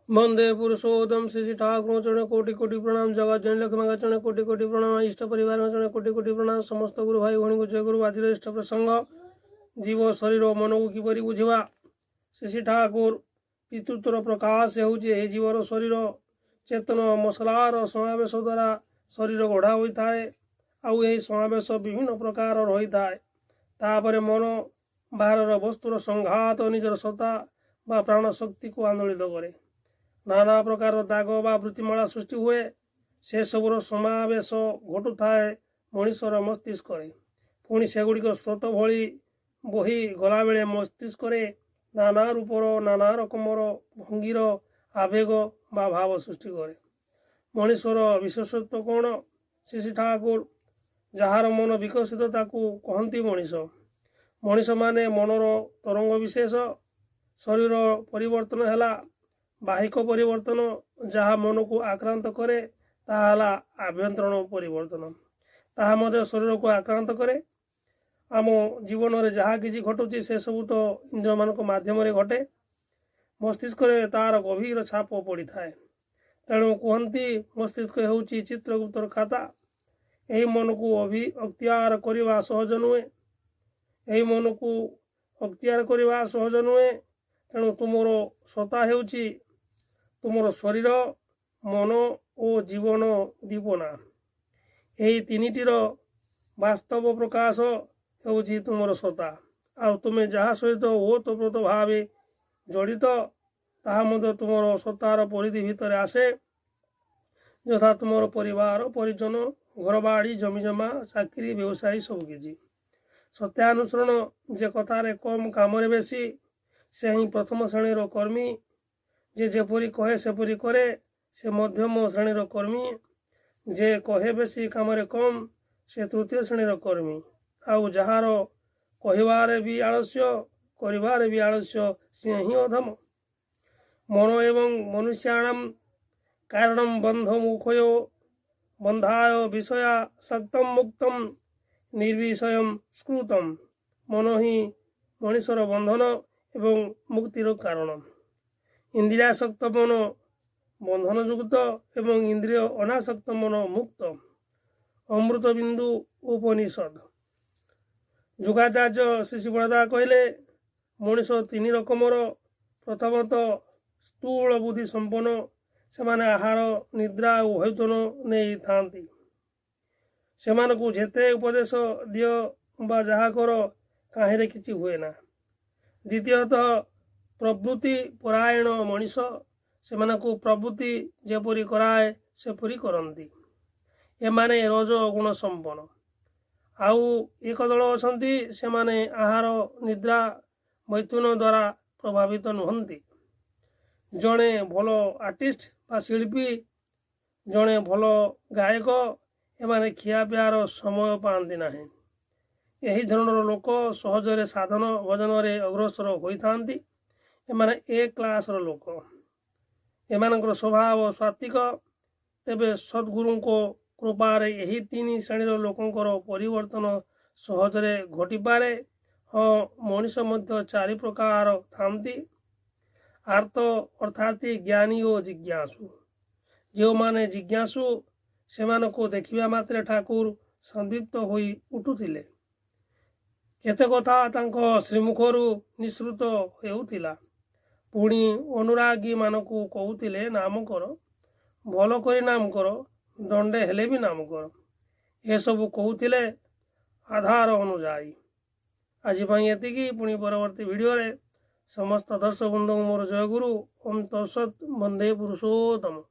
वंदे पुरुषोत्तम श्री ठाकुर चरण कोटि कोटि प्रणाम। जगत जन लक्ष्मण चरण कोटि कोटि प्रणाम। इष्ट परिवार चरण कोटि कोटि प्रणाम। समस्त गुरु भाई भौणी को जय गुरु। आज इष्ट प्रसंग जीव शरीर मन को किपरि बुझा। श्री ठाकुर पितृत्वर प्रकाश होउचे जीवर शरीर चेतन मसलार समावेश द्वारा शरीर गढ़ा होता है। आउ यही समावेश विभिन्न प्रकार होता है। तापर मन बाहर वस्तुर संघात निजर सत्ता बा प्राण शक्ति को आंदोलित करे। नाना प्रकार दाग बा वृत्तिमाला सृष्टि हुए। से सबुर समावेश घटु थाए मनीषर मस्तिष्क। पुणी सेगुड़िक स्रोत भली बही गला बेले मस्तिष्क नाना रूपर नाना रकमर भंगीर आवेग बा भाव सृष्टि करे। मनीषर विशेषत्व कौन? श्री ठाकुर जार मन विकसित ताकू कहती मनीष। मनीष माने मनर तरंग विशेष। शरीर परिवर्तन है बाहिक परिवर्तन जहाँ मन को आक्रांत करे ताहा आभ्यंतरण परिवर्तन ताहा मध्य शरीर को आक्रांत करे। आम जीवन में जहाँ किसी घटुची से सब तो इंद्र मान मध्यम घटे। मस्तिष्क तार गभीर छाप पड़ी थाए। तेणु कहती मस्तिष्क होउची चित्रगुप्तर खाता। यही मन को अख्तियार करने सहज नुहे। यही मन को अख्तियार करने सहज नुहे। तेणु तुमर सत्ता हेउची तुमर शरीर मन और जीवन दीपना। यही तीनिटीर वास्तव प्रकाश हेउची तुमर सत्ता। आ तुमे जहाँ सहित ओतप्रोत भाव जड़ित ताहा मध्य तुमर सत्तार परिधि भितर आसे। यथा तुमर परिवार परिजन घर बाड़ी जमीजमा चाकरी व्यवसायी सबकि सत्यानुसरण जे कथार कम काम बेसी से ही प्रथम श्रेणीर कर्मी। जे जेपरी कहे सेपरी करे से मध्यम श्रेणीर कर्मी। जे कहे बेसी काम कम से तृतीय श्रेणीर कर्मी। आउ जार कहबार भी आलस्य करिबार भी आलस्य से ही अधम। मन एवं मनुष्याणाम कारणम बंध मुखयो बंधाय विषया सक्तम मुक्तम निर्विषयम स्कृतम। मन ही मनुष्यर बंधन एवं मुक्तिर कारण। इंद्रियासक्त मन बंधन युक्त एवं इंद्रिय अनासक्त मन मुक्त। अमृत बिंदु उपनिषद। जुगाचार्य श्री बड़दा कहले मनीष तीन रकमर। प्रथमत स्थूल बुद्धि संपन्न से माने आहार निद्रा और भोजन नहीं थांती। सेमान को जेते उपदेश दियो बा जहा कर काहिरे किछि हुए ना। द्वितीयतः प्रवृत्ति परायण मनीष से प्रवृत्ति जेपरी कराए सेपरी करती। एमाने रज गुण संपन्न। आउ एक दल अछंती से माने आहार निद्रा मैथुन द्वारा प्रभावित नुहंती। जड़े भल आर्टिस्ट बा शिल्पी जड़े भल गायक एमाने खियापियार समय पाती ना। यही धरणर लोक सहजरे साधन भजन रे अग्रसर होइथांती। एमाने ए क्लास लोक। एमानकर स्वभाव सात्विक। तेबे सद्गुरु को कृपारे यही तीन श्रेणीर लोकंकर परिवर्तन सहजरे घटी पारे। हाँ मनीष मध्य चारि प्रकार थांती। आर्त अर्थात ज्ञानी और जिज्ञासु। जो माने जिज्ञासु सेमान को देखिबा मात्रे ठाकुर संदीप्त होई उठुथिले। केते कथा तांको श्रीमुखरु निश्रुत हेउथिला। पुणी अनुरागी मानकु कहूतिले नाम कर भल करी नाम कर दंडे हेले भी नाम कर। ये सब कहूतिले आधार अनुजाई। आज एतिकी। पुणी परवर्ती वीडियो रे समस्त दर्शक बंधु मोर जय गुरु। ओम तत्सत। वंदे पुरुषोत्तम।